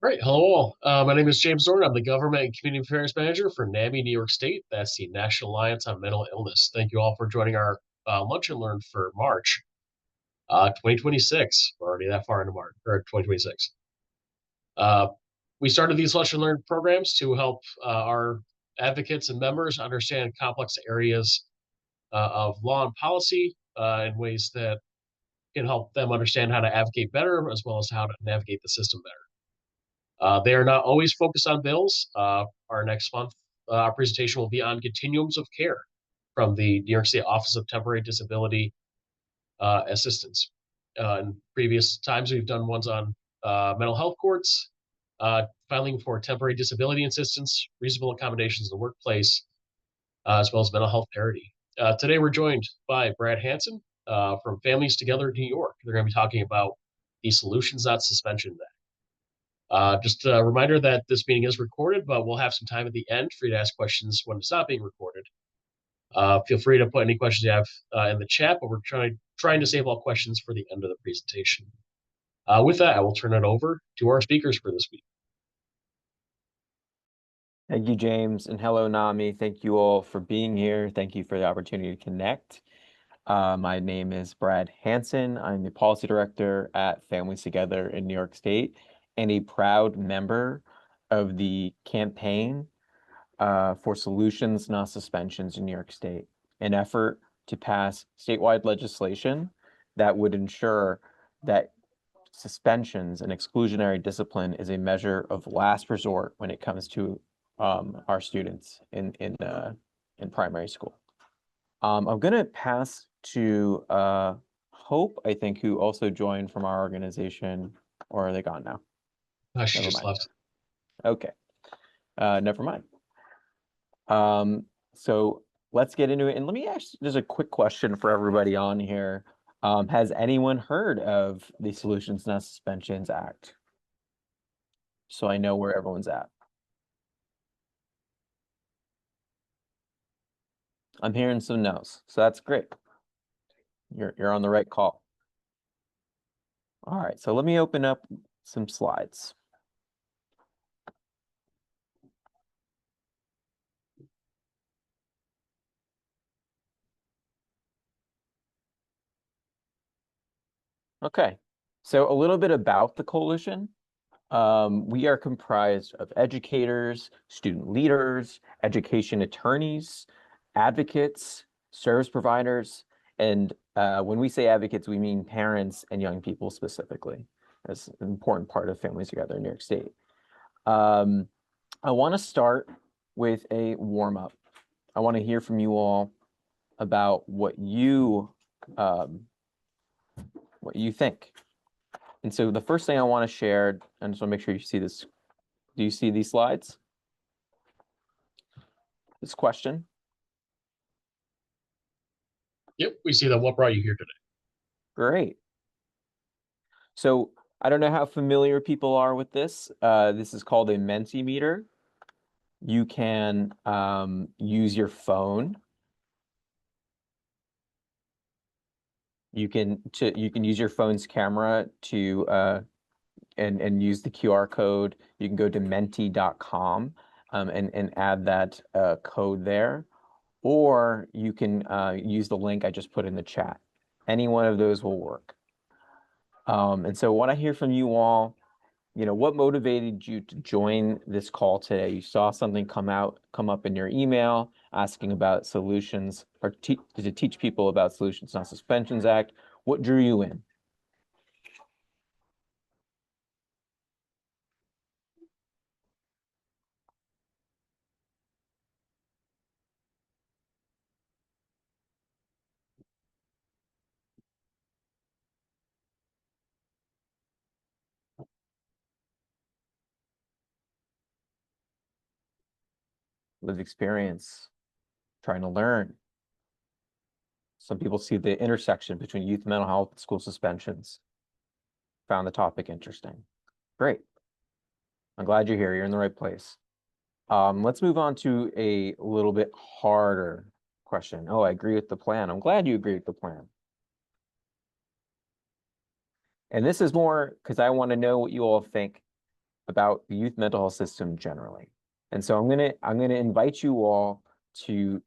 Great. Hello all. My name is James Dorn. I'm the Government and Community Affairs Manager for NAMI New York State. That's the National Alliance on Mental Illness. Thank you all for joining our Lunch and Learn for March 2026. We're already that far into March, or 2026. Uh, we started these Lunch and Learn programs to help our advocates and members understand complex areas of law and policy in ways that can help them understand how to advocate better, as well as how to navigate the system better. They are not always focused on bills. Our next month, our presentation will be on continuums of care from the New York State Office of Temporary Disability Assistance. In previous times, we've done ones on mental health courts, filing for temporary disability assistance, reasonable accommodations in the workplace, as well as mental health parity. Today, we're joined by Brad Hansen from Families Together New York. They're going to be talking about the Solutions Not Suspension just a reminder that this meeting is recorded, but we'll have some time at the end for you to ask questions when it's not being recorded. Feel free to put any questions you have in the chat, but we're trying to save all questions for the end of the presentation. With that, I will turn it over to our speakers for this week. Thank you, James, and hello, NAMI. Thank you all for being here. Thank you for the opportunity to connect. My name is Brad Hansen. I'm the Policy Director at Families Together in New York State and a proud member of the campaign for Solutions Not Suspensions in New York State, an effort to pass statewide legislation that would ensure that suspensions and exclusionary discipline is a measure of last resort when it comes to our students in primary school. I'm going to pass to Hope, I think, who also joined from our organization, or are they gone now? She just left. Okay, never mind. So let's get into it. And let me ask just a quick question for everybody on here. Has anyone heard of the Solutions Not Suspensions Act? So I know where everyone's at. I'm hearing some no's, so that's great. You're on the right call. All right, so let me open up some slides. Okay, so a little bit about the coalition. We are comprised of educators, student leaders, education attorneys, advocates, service providers, and when we say advocates, we mean parents and young people specifically. That's an important part of Families Together in New York State. I want to start with a warm-up. I want to hear from you all about what you think. And so the first thing I want to share, and just want to make sure you see this. Do you see these slides? This question? Yep, we see that. What brought you here today? Great. So I don't know how familiar people are with this. This is called a Mentimeter. You can use your phone. You can use your phone's camera to and use the QR code. You can go to menti.com and add that code there, or you can use the link I just put in the chat. Any one of those will work. And so what I hear from you all, what motivated you to join this call today? You saw something come up in your email asking about solutions, or to teach people about Solutions Not Suspensions Act. What drew you in? Lived experience, trying to learn. Some people see the intersection between youth mental health and school suspensions. Found the topic interesting. Great. I'm glad you're here. You're in the right place. Let's move on to a little bit harder question. Oh, I agree with the plan. I'm glad you agree with the plan. And this is more because I want to know what you all think about the youth mental health system generally. And so I'm gonna invite you all to,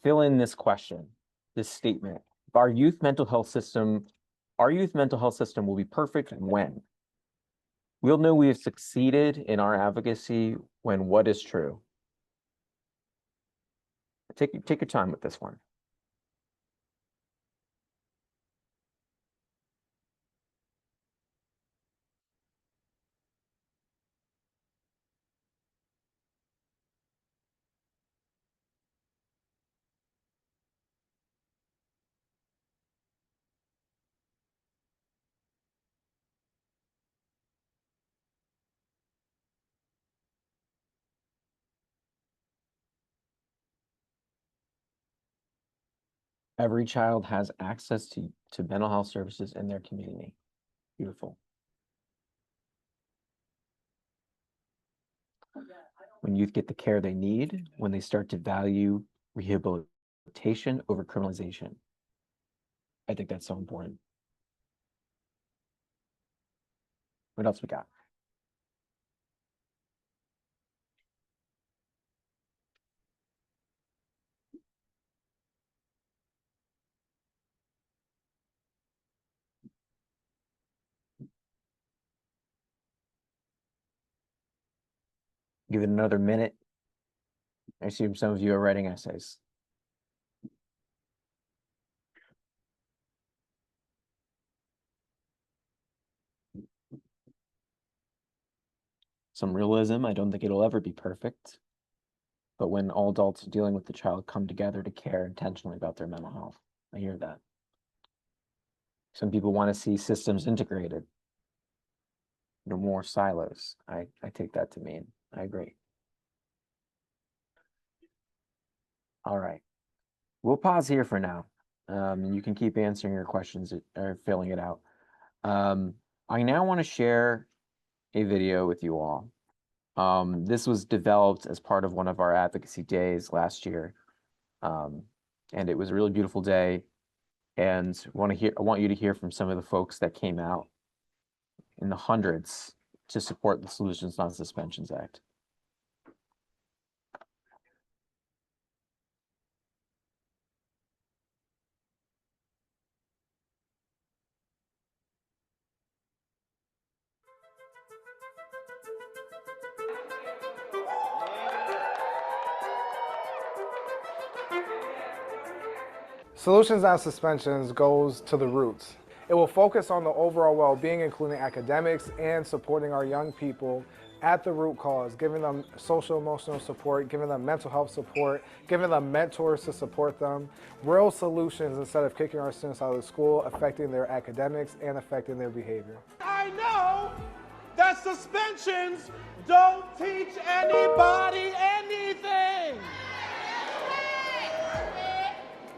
fill in this question, this statement. Our youth mental health system will be perfect when? We'll know we have succeeded in our advocacy when what is true? Take your time with this one. Every child has access to mental health services in their community. Beautiful. When youth get the care they need, when they start to value rehabilitation over criminalization. I think that's so important. What else we got? Give it another minute. I assume some of you are writing essays. Some realism. I don't think it'll ever be perfect. But when all adults dealing with the child come together to care intentionally about their mental health, I hear that. Some people want to see systems integrated, no more silos. I take that to mean I agree. All right, we'll pause here for now. You can keep answering your questions or filling it out. I now want to share a video with you all. This was developed as part of one of our advocacy days last year. And it was a really beautiful day. And I want you to hear from some of the folks that came out in the hundreds to support the Solutions Not Suspensions Act. Solutions Not Suspensions goes to the roots. It will focus on the overall well-being, including academics, and supporting our young people at the root cause, giving them social emotional support, giving them mental health support, giving them mentors to support them, real solutions instead of kicking our students out of school, affecting their academics and affecting their behavior. I know that suspensions don't teach anybody anything.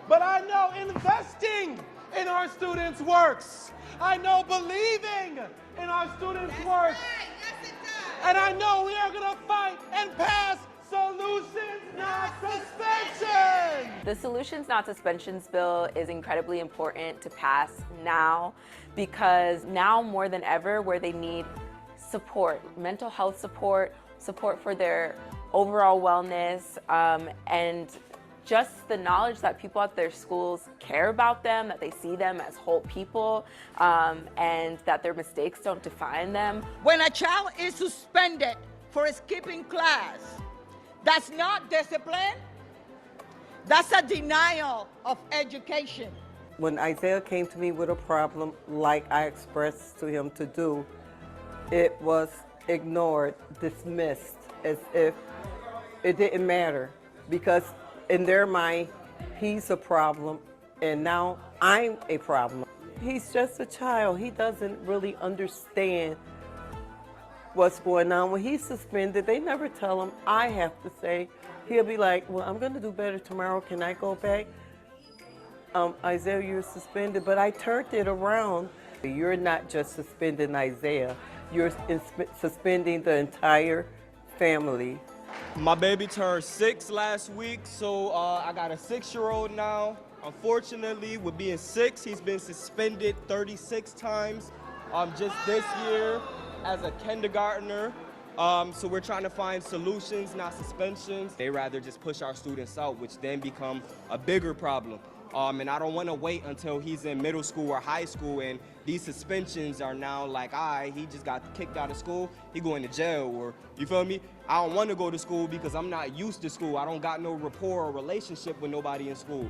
But I know investing in our students works. I know believing in our students works. Yes, it does. And I know we are going to fight and pass Solutions Not Suspensions. The Solutions Not Suspensions bill is incredibly important to pass now, because now more than ever, where they need support, mental health support, support for their overall wellness, and just the knowledge that people at their schools care about them, that they see them as whole people, and that their mistakes don't define them. When a child is suspended for skipping class, that's not discipline, that's a denial of education. When Isaiah came to me with a problem, like I expressed to him to do, it was ignored, dismissed, as if it didn't matter, because in their mind, he's a problem, and now I'm a problem. He's just a child. He doesn't really understand what's going on. When he's suspended, they never tell him, I have to say. He'll be like, well, I'm going to do better tomorrow. Can I go back? Isaiah, you're suspended. But I turned it around. You're not just suspending Isaiah. You're suspending the entire family. My baby turned 6 last week, so I got a 6-year-old now. Unfortunately, with being 6, he's been suspended 36 times just this year. as a kindergartner, so we're trying to find solutions, not suspensions. They rather just push our students out, which then become a bigger problem. And I don't want to wait until he's in middle school or high school and these suspensions are now like, he just got kicked out of school, he going to jail, or, you feel me? I don't want to go to school because I'm not used to school. I don't got no rapport or relationship with nobody in school.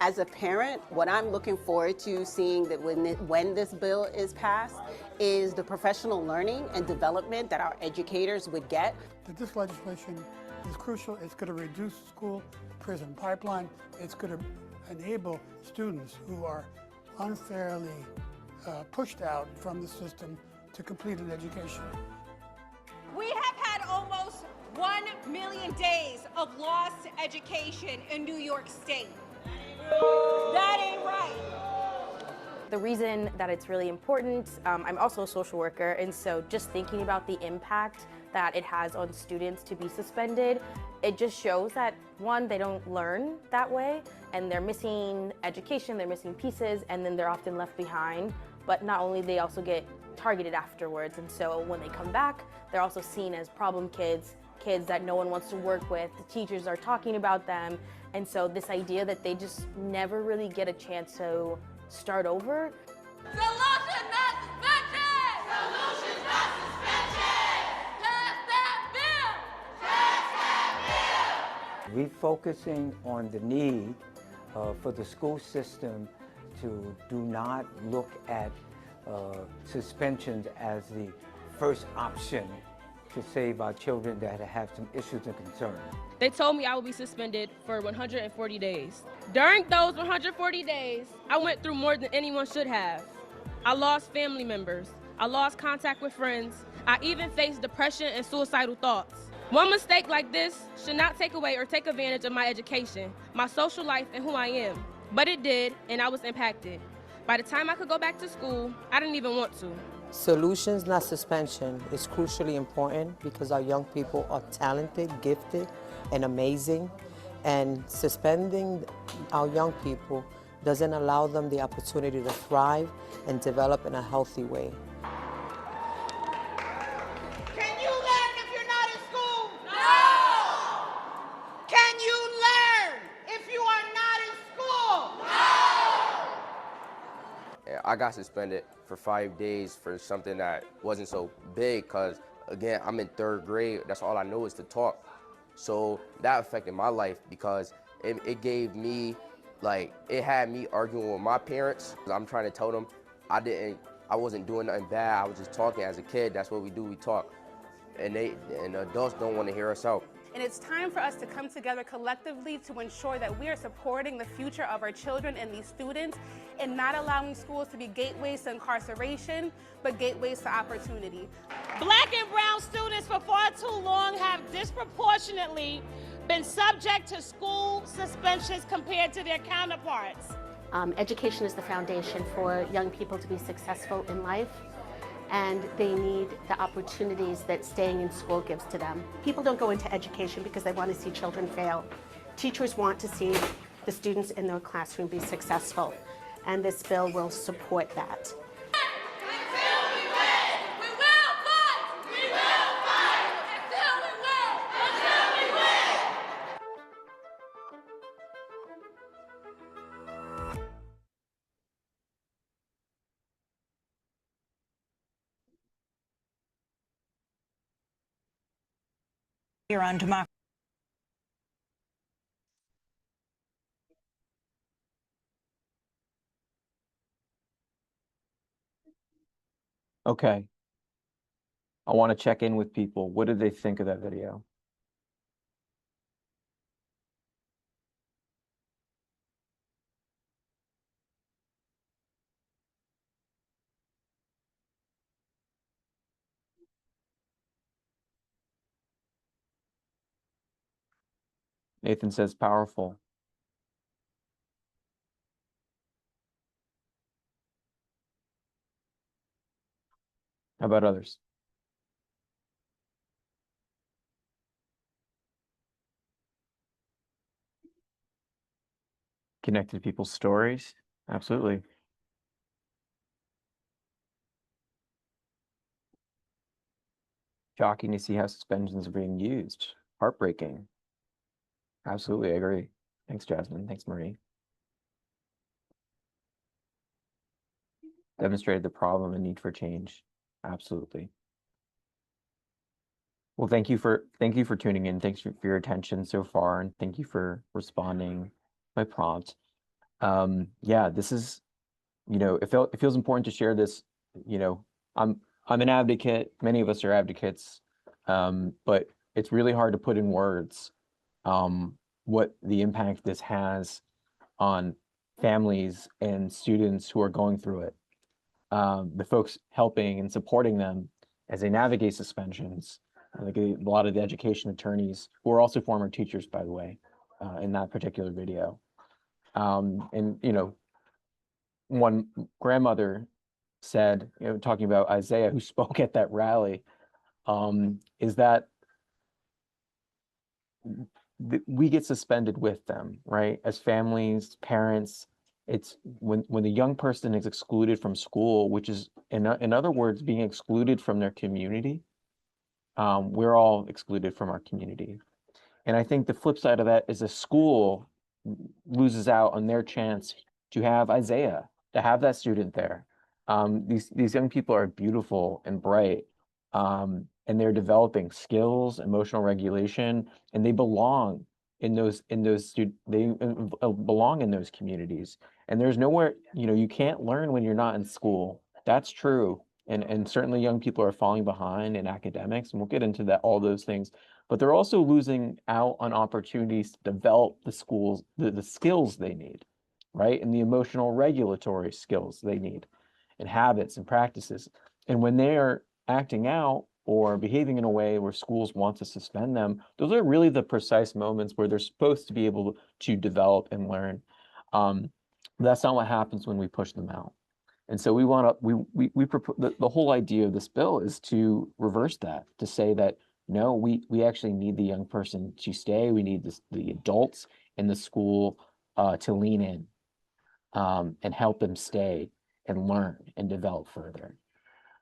As a parent, what I'm looking forward to seeing that when this bill is passed is the professional learning and development that our educators would get. This legislation is crucial. It's going to reduce school prison pipeline. It's going to enable students who are unfairly pushed out from the system to complete an education. We have had almost 1 million days of lost education in New York State. That ain't right. The reason that it's really important, I'm also a social worker, and so just thinking about the impact that it has on students to be suspended, it just shows that, one, they don't learn that way, and they're missing education, they're missing pieces, and then they're often left behind. But not only, they also get targeted afterwards, and so when they come back, they're also seen as problem kids, kids that no one wants to work with, the teachers are talking about them, and so this idea that they just never really get a chance to start over. Solution, not suspension! Solution, not suspension! Pass that bill! Pass that bill! Refocusing on the need for the school system to do not look at suspensions as the first option to save our children that have some issues and concerns. They told me I would be suspended for 140 days. During those 140 days, I went through more than anyone should have. I lost family members. I lost contact with friends. I even faced depression and suicidal thoughts. One mistake like this should not take away or take advantage of my education, my social life, and who I am. But it did, and I was impacted. By the time I could go back to school, I didn't even want to. Solutions, not suspension, is crucially important because our young people are talented, gifted, and amazing. And suspending our young people doesn't allow them the opportunity to thrive and develop in a healthy way. Can you learn if you're not in school? No! Can you learn if you are not in school? No! I got suspended for 5 days for something that wasn't so big because, again, I'm in 3rd grade. That's all I know is to talk. So that affected my life because it gave me, like, it had me arguing with my parents. I'm trying to tell them I wasn't doing nothing bad. I was just talking as a kid. That's what we do, we talk. And adults don't want to hear us out. And it's time for us to come together collectively to ensure that we are supporting the future of our children and these students and not allowing schools to be gateways to incarceration, but gateways to opportunity. Black and brown students for far too long have disproportionately been subject to school suspensions compared to their counterparts. Education is the foundation for young people to be successful in life, and they need the opportunities that staying in school gives to them. People don't go into education because they want to see children fail. Teachers want to see the students in their classroom be successful, and this bill will support that. Here on democracy. Okay. I want to check in with people. What did they think of that video? Nathan says powerful. How about others? Connected to people's stories? Absolutely. Shocking to see how suspensions are being used. Heartbreaking. Absolutely, I agree. Thanks, Jasmine. Thanks, Marie. Demonstrated the problem and need for change. Absolutely. Well, thank you for tuning in. Thanks for your attention so far, and thank you for responding my prompt. Yeah, this is, it feels important to share this. I'm an advocate. Many of us are advocates, but it's really hard to put in words what the impact this has on families and students who are going through it. The folks helping and supporting them as they navigate suspensions. Like a lot of the education attorneys, who are also former teachers, by the way, in that particular video. And one grandmother said, talking about Isaiah, who spoke at that rally, is that we get suspended with them, right? As families, parents. It's when the young person is excluded from school, which is, in other words, being excluded from their community. We're all excluded from our community. And I think the flip side of that is a school loses out on their chance to have Isaiah, to have that student there. These young people are beautiful and bright, and they're developing skills, emotional regulation, and they belong in those belong in those communities. And there's nowhere, you can't learn when you're not in school. That's true. And certainly young people are falling behind in academics, and we'll get into that, all those things. But they're also losing out on opportunities to develop the skills they need, right? And the emotional regulatory skills they need, and habits and practices. And when they are acting out or behaving in a way where schools want to suspend them, those are really the precise moments where they're supposed to be able to develop and learn. That's not what happens when we push them out. And so we propose, the whole idea of this bill is to reverse that, to say that, no, we actually need the young person to stay. We need the adults in the school to lean in and help them stay and learn and develop further.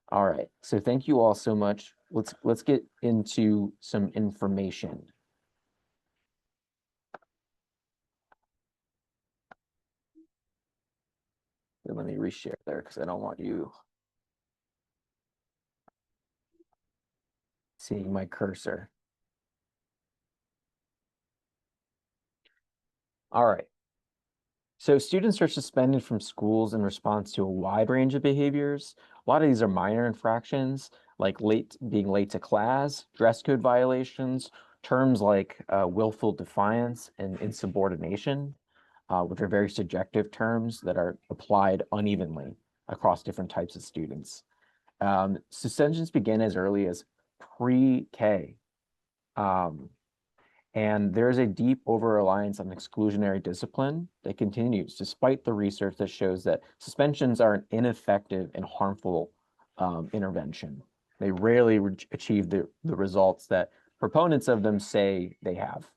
All right, so thank you all so much. Let's get into some information. Let me reshare there because I don't want you seeing my cursor. All right. So students are suspended from schools in response to a wide range of behaviors. A lot of these are minor infractions, like being late to class, dress code violations, terms like willful defiance and insubordination, which are very subjective terms that are applied unevenly across different types of students. Suspensions begin as early as pre-K. And there's a deep over-reliance on exclusionary discipline that continues, despite the research that shows that suspensions are an ineffective and harmful intervention. They rarely achieve the results that proponents of them say they have.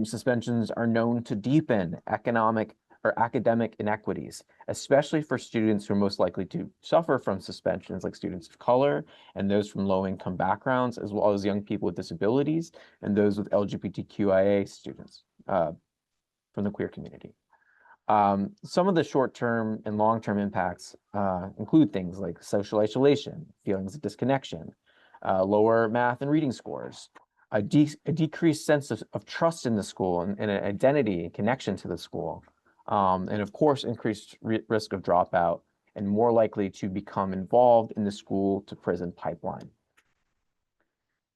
Suspensions are known to deepen economic or academic inequities, especially for students who are most likely to suffer from suspensions, like students of color and those from low-income backgrounds, as well as young people with disabilities and those with LGBTQIA students from the queer community. Some of the short-term and long-term impacts include things like social isolation, feelings of disconnection, lower math and reading scores, a decreased sense of trust in the school and an identity and connection to the school, and of course, increased risk of dropout and more likely to become involved in the school to prison pipeline.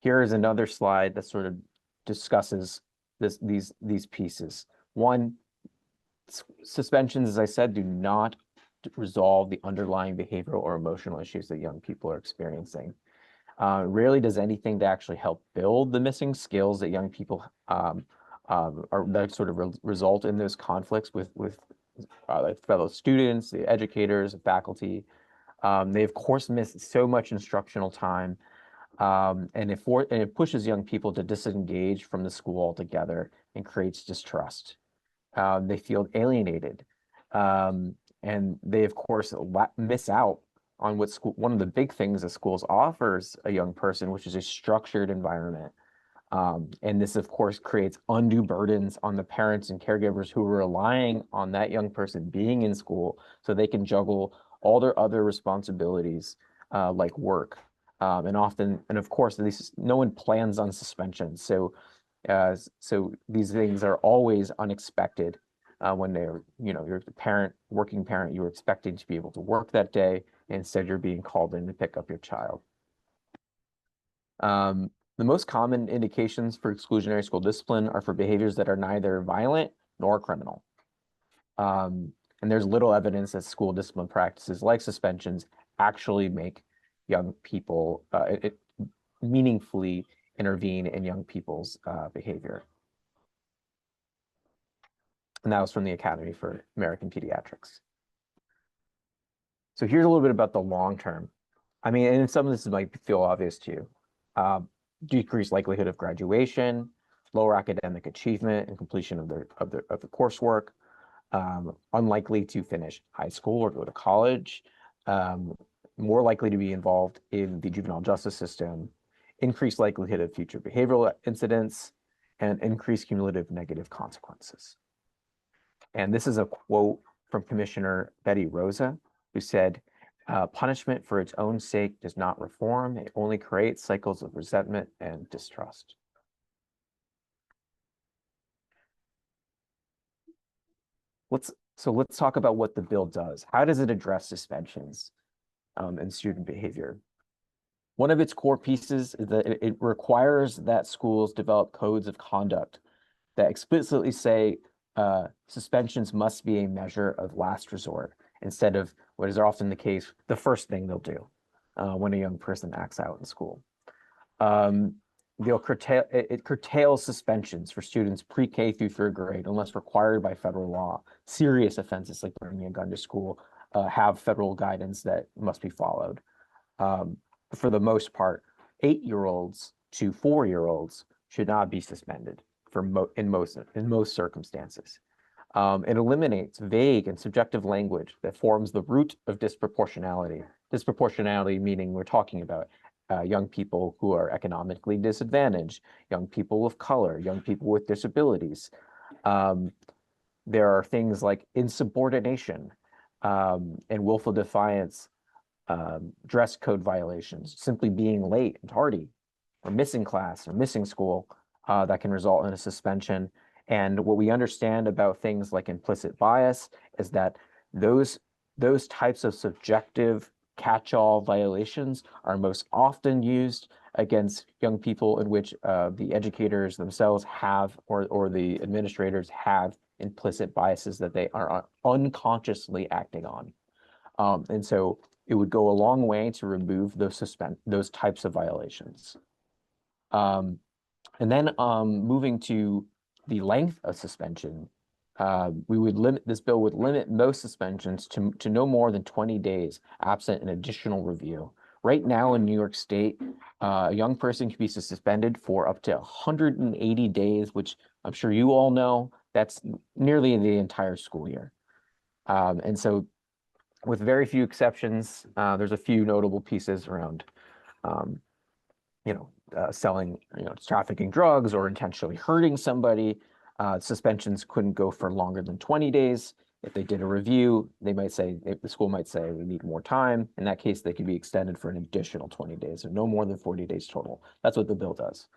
Here is another slide that sort of discusses these pieces. One, suspensions, as I said, do not resolve the underlying behavioral or emotional issues that young people are experiencing. Rarely does anything to actually help build the missing skills that young people that sort of result in those conflicts with fellow students, the educators, the faculty. They of course miss so much instructional time, and it pushes young people to disengage from the school altogether and creates distrust. They feel alienated, and they of course miss out on what school, one of the big things that schools offers a young person, which is a structured environment. And this, of course, creates undue burdens on the parents and caregivers who are relying on that young person being in school so they can juggle all their other responsibilities like work. And of course, no one plans on suspension. So these things are always unexpected when you're the parent, working parent, you're expecting to be able to work that day. Instead, you're being called in to pick up your child. The most common indications for exclusionary school discipline are for behaviors that are neither violent nor criminal. And there's little evidence that school discipline practices like suspensions actually make young people meaningfully intervene in young people's behavior. And that was from the Academy for American Pediatrics. So here's a little bit about the long term. I mean, and some of this might feel obvious to you. Decreased likelihood of graduation, lower academic achievement and completion of the coursework, unlikely to finish high school or go to college, more likely to be involved in the juvenile justice system, increased likelihood of future behavioral incidents, and increased cumulative negative consequences. And this is a quote from Commissioner Betty Rosa, who said, punishment for its own sake does not reform, it only creates cycles of resentment and distrust. Let's talk about what the bill does. How does it address suspensions and student behavior? One of its core pieces is that it requires that schools develop codes of conduct that explicitly say suspensions must be a measure of last resort, instead of what is often the case, the first thing they'll do when a young person acts out in school. It curtails suspensions for students pre-K through third grade unless required by federal law. Serious offenses like bringing a gun to school have federal guidance that must be followed. For the most part, 8-year-olds to 4-year-olds should not be suspended in most circumstances. It eliminates vague and subjective language that forms the root of disproportionality. Disproportionality meaning we're talking about young people who are economically disadvantaged, young people of color, young people with disabilities. There are things like insubordination and willful defiance, dress code violations, simply being late and tardy, or missing class or missing school that can result in a suspension. And what we understand about things like implicit bias is that those types of subjective catch-all violations are most often used against young people in which the educators themselves have or the administrators have implicit biases that they are unconsciously acting on. And so it would go a long way to remove those types of violations. And then moving to the length of suspension, this bill would limit most suspensions to no more than 20 days, absent an additional review. Right now in New York State, a young person can be suspended for up to 180 days, which I'm sure you all know, that's nearly the entire school year. And so with very few exceptions, there's a few notable pieces around selling, trafficking drugs or intentionally hurting somebody. Suspensions couldn't go for longer than 20 days. If they did a review, the school might say we need more time. In that case, they could be extended for an additional 20 days, or no more than 40 days total. That's what the bill does.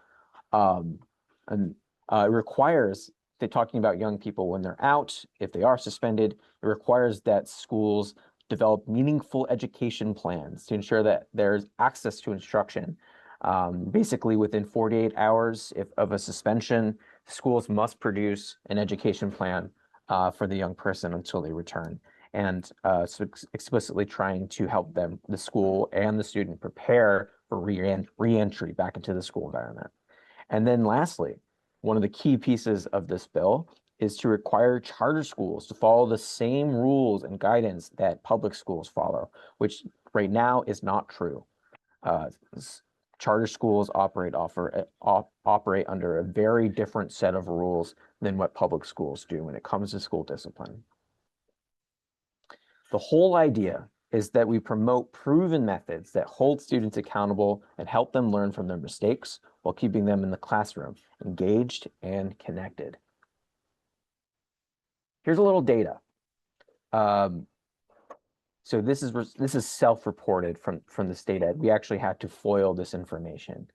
It requires, they're talking about young people when they're out, if they are suspended, it requires that schools develop meaningful education plans to ensure that there's access to instruction. Basically, within 48 hours of a suspension, schools must produce an education plan for the young person until they return, and so explicitly trying to help the school and the student prepare for re-entry back into the school environment. And then lastly, one of the key pieces of this bill is to require charter schools to follow the same rules and guidance that public schools follow, which right now is not true. Charter schools operate under a very different set of rules than what public schools do when it comes to school discipline. The whole idea is that we promote proven methods that hold students accountable and help them learn from their mistakes while keeping them in the classroom engaged and connected. Here's a little data. So this is self-reported from the state ed. We actually had to FOIL this information.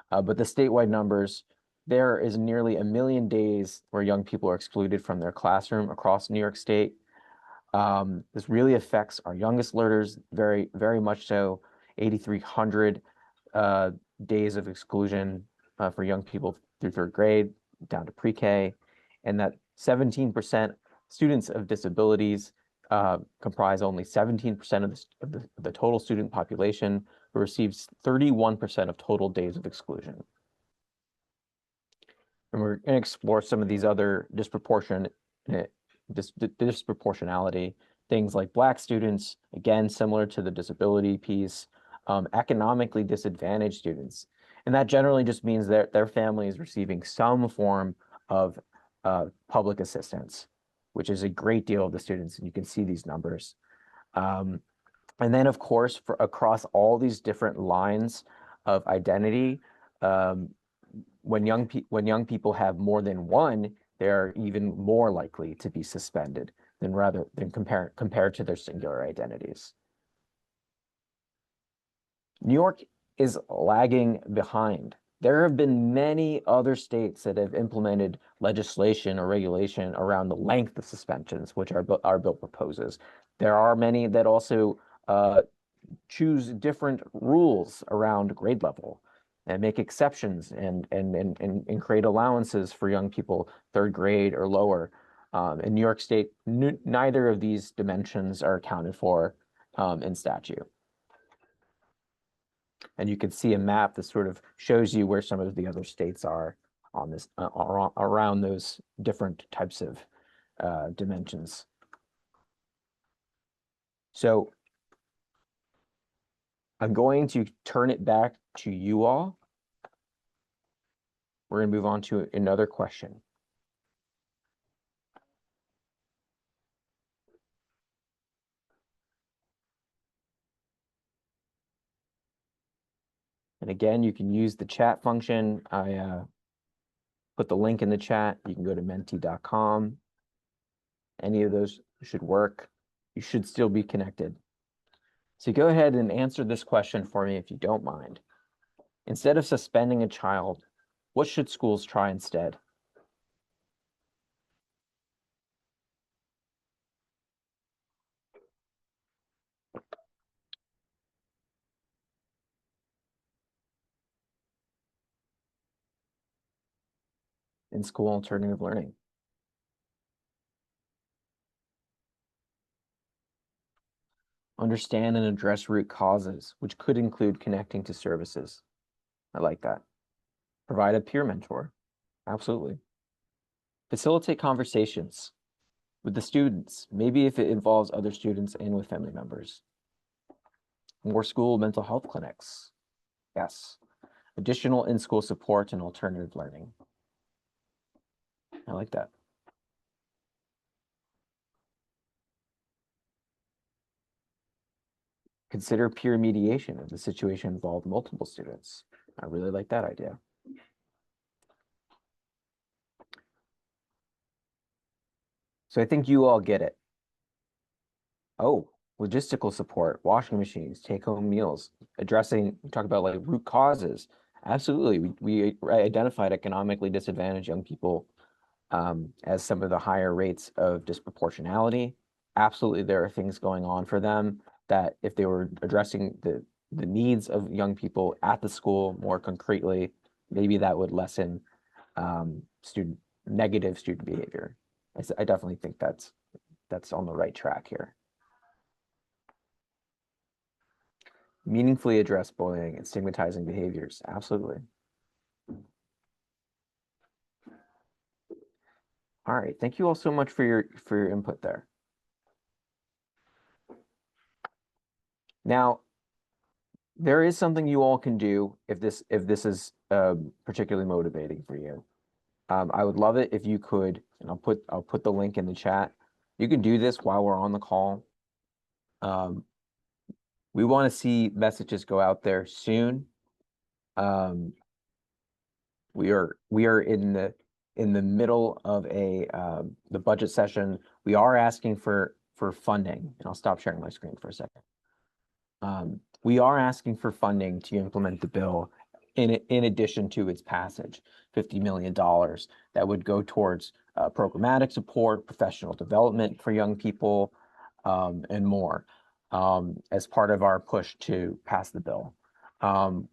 But the statewide numbers, there is nearly 1 million days where young people are excluded from their classroom across New York State. This really affects our youngest learners very, very much so. 8,300 days of exclusion for young people through 3rd grade down to pre-K, and that 17% students of disabilities comprise only 17% of the total student population, who receives 31% of total days of exclusion. And we're going to explore some of these other disproportionality, things like Black students, again, similar to the disability piece, economically disadvantaged students. And that generally just means that their family is receiving some form of public assistance, which is a great deal of the students, and you can see these numbers. And then, of course, across all these different lines of identity, when young people have more than one, they're even more likely to be suspended than compared to their singular identities. New York is lagging behind. There have been many other states that have implemented legislation or regulation around the length of suspensions, which our bill proposes. There are many that also choose different rules around grade level and make exceptions and create allowances for young people 3rd grade or lower. In New York State, neither of these dimensions are accounted for in statute. And you can see a map that sort of shows you where some of the other states are on this around those different types of dimensions. So I'm going to turn it back to you all. We're going to move on to another question. And again, you can use the chat function. I put the link in the chat. You can go to menti.com. Any of those should work. You should still be connected. So go ahead and answer this question for me if you don't mind. Instead of suspending a child, what should schools try instead? In school alternative learning. Understand and address root causes, which could include connecting to services. I like that. Provide a peer mentor. Absolutely. Facilitate conversations with the students, maybe if it involves other students and with family members. More school mental health clinics. Yes. Additional in-school support and alternative learning. I like that. Consider peer mediation if the situation involved multiple students. I really like that idea. So I think you all get it. Oh, logistical support, washing machines, take-home meals, addressing, we talk about like root causes. Absolutely, we identified economically disadvantaged young people as some of the higher rates of disproportionality. Absolutely, there are things going on for them that if they were addressing the needs of young people at the school more concretely, maybe that would lessen negative student behavior. I definitely think that's on the right track here. Meaningfully address bullying and stigmatizing behaviors. Absolutely. All right, thank you all so much for your input there. Now, there is something you all can do if this is particularly motivating for you. I would love it if you could, and I'll put the link in the chat. You can do this while we're on the call. We want to see messages go out there soon. We are in the middle of the budget session. We are asking for funding, and I'll stop sharing my screen for a second. We are asking for funding to implement the bill in addition to its passage, $50 million that would go towards programmatic support, professional development for young people, and more as part of our push to pass the bill.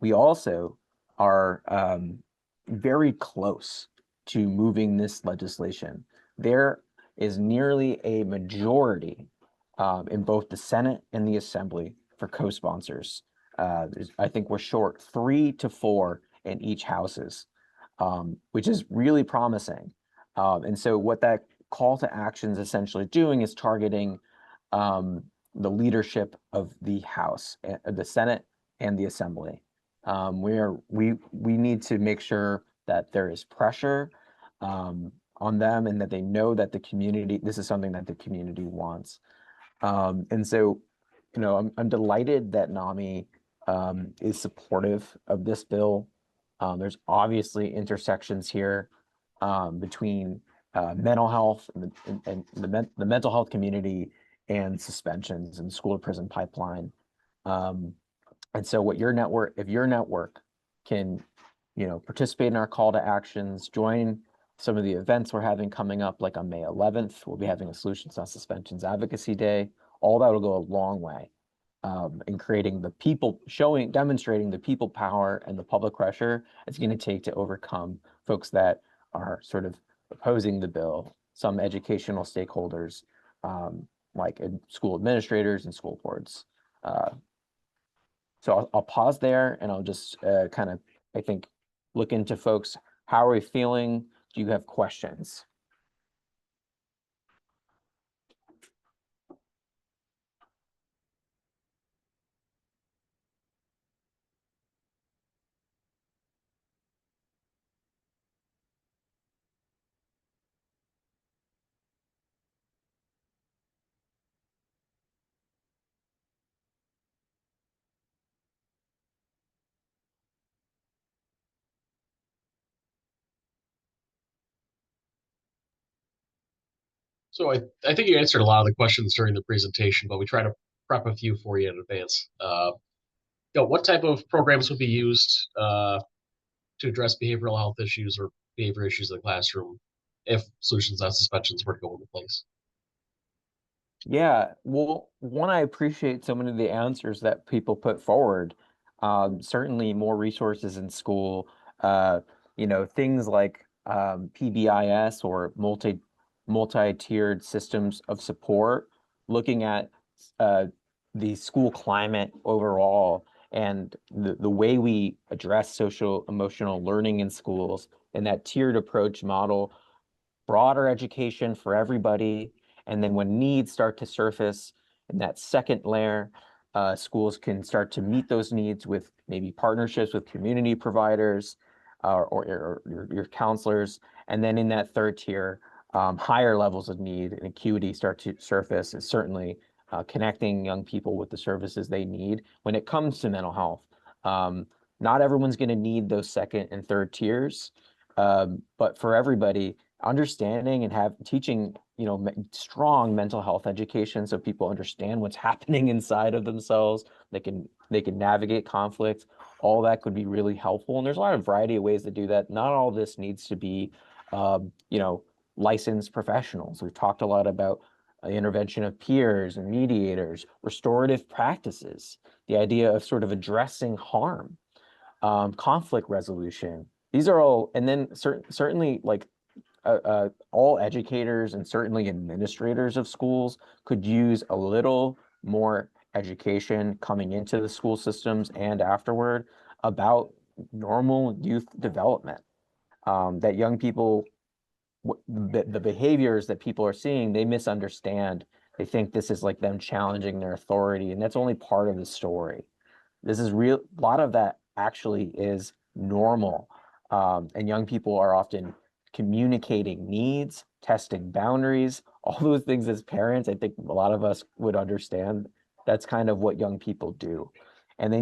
We also are very close to moving this legislation. There is nearly a majority in both the Senate and the Assembly for co-sponsors. I think we're short 3 to 4 in each houses, which is really promising. And so what that call to action is essentially doing is targeting the leadership of the House, the Senate, and the Assembly. We need to make sure that there is pressure on them and that they know that this is something that the community wants. And so, I'm delighted that NAMI is supportive of this bill. There's obviously intersections here between mental health and the mental health community and suspensions and school to prison pipeline. And so if your network can, participate in our call to actions, join some of the events we're having coming up, like on May 11th, we'll be having a Solutions Not Suspensions Advocacy Day. All that will go a long way in creating demonstrating the people power and the public pressure it's going to take to overcome folks that are sort of opposing the bill, some educational stakeholders, like school administrators and school boards. So I'll pause there and I'll just kind of, I think, look into folks. How are we feeling? Do you have questions? So I think you answered a lot of the questions during the presentation, but we try to prep a few for you in advance. What type of programs would be used to address behavioral health issues or behavior issues in the classroom if Solutions Not Suspensions were to go into place? Yeah, well, one, I appreciate so many of the answers that people put forward. Certainly more resources in school, things like PBIS or multi-tiered systems of support, looking at the school climate overall and the way we address social emotional learning in schools, and that tiered approach model, broader education for everybody. And then when needs start to surface in that second layer, schools can start to meet those needs with maybe partnerships with community providers or your counselors. And then in that third tier, higher levels of need and acuity start to surface, and certainly connecting young people with the services they need when it comes to mental health. Not everyone's going to need those second and third tiers, but for everybody, understanding and teaching, strong mental health education so people understand what's happening inside of themselves. They can navigate conflict. All that could be really helpful. And there's a lot of variety of ways to do that. Not all this needs to be, licensed professionals. We've talked a lot about intervention of peers and mediators, restorative practices, the idea of sort of addressing harm, conflict resolution. These are all, and then certainly like all educators and certainly administrators of schools could use a little more education coming into the school systems and afterward about normal youth development, that young people, the behaviors that people are seeing, they misunderstand. They think this is like them challenging their authority, and that's only part of the story. This is real. A lot of that actually is normal, and young people are often communicating needs, testing boundaries, all those things as parents. I think a lot of us would understand That's kind of what young people do. And they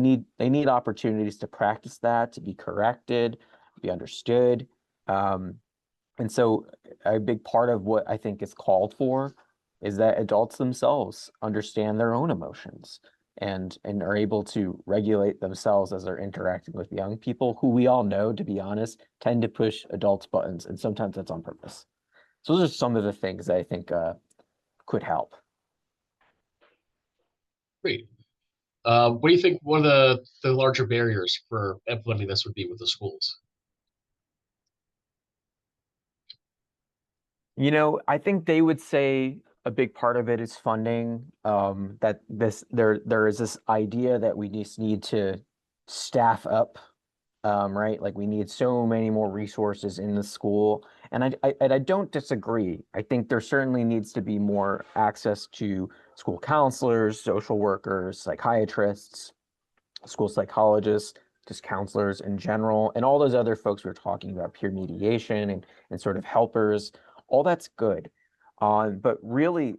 need opportunities to practice that, to be corrected, be understood. And so a big part of what I think is called for is that adults themselves understand their own emotions and are able to regulate themselves as they're interacting with young people who we all know, to be honest, tend to push adults' buttons, and sometimes that's on purpose. So those are some of the things that I think could help. Great. What do you think one of the larger barriers for implementing this would be with the schools? You know, I think they would say a big part of it is funding. That there is this idea that we just need to staff up, right? Like we need so many more resources in the school, and I don't disagree. I think there certainly needs to be more access to school counselors, social workers, psychiatrists, school psychologists, just counselors in general, and all those other folks we were talking about, peer mediation and sort of helpers. All that's good. But really,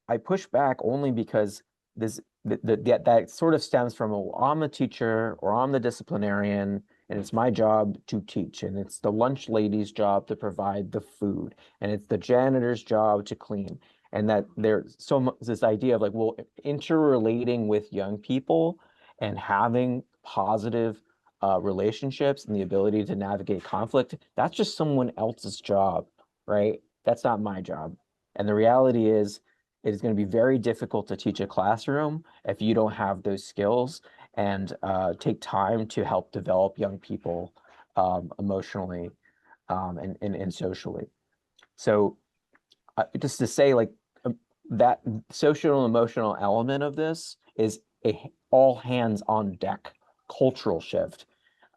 I push back only because that sort of stems from, oh, I'm a teacher or I'm the disciplinarian and it's my job to teach, and it's the lunch lady's job to provide the food, and it's the janitor's job to clean. And that there's so much this idea of like, well, interrelating with young people and having positive relationships and the ability to navigate conflict, that's just someone else's job, right? That's not my job. And the reality is, it is going to be very difficult to teach a classroom if you don't have those skills and take time to help develop young people emotionally and socially. So just to say, like, that social and emotional element of this is a all hands on deck cultural shift.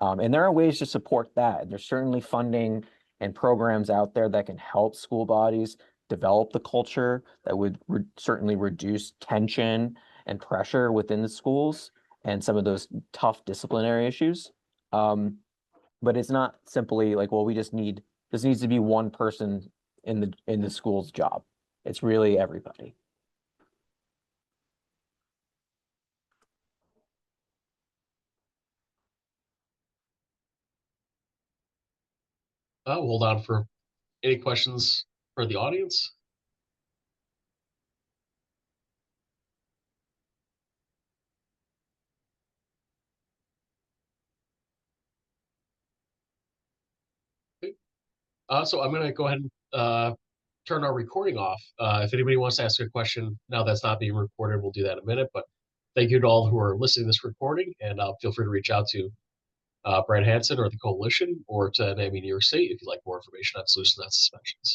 And there are ways to support that. There's certainly funding and programs out there that can help school bodies develop the culture that would certainly reduce tension and pressure within the schools and some of those tough disciplinary issues. But it's not simply like, well, this needs to be one person in the school's job. It's really everybody. We'll hold on for any questions for the audience. Okay. So I'm going to go ahead and turn our recording off. If anybody wants to ask a question now that's not being recorded, we'll do that in a minute. But thank you to all who are listening to this recording, and feel free to reach out to Brad Hansen or the Coalition or to NAMI New York State if you'd like more information on solutions, not suspensions.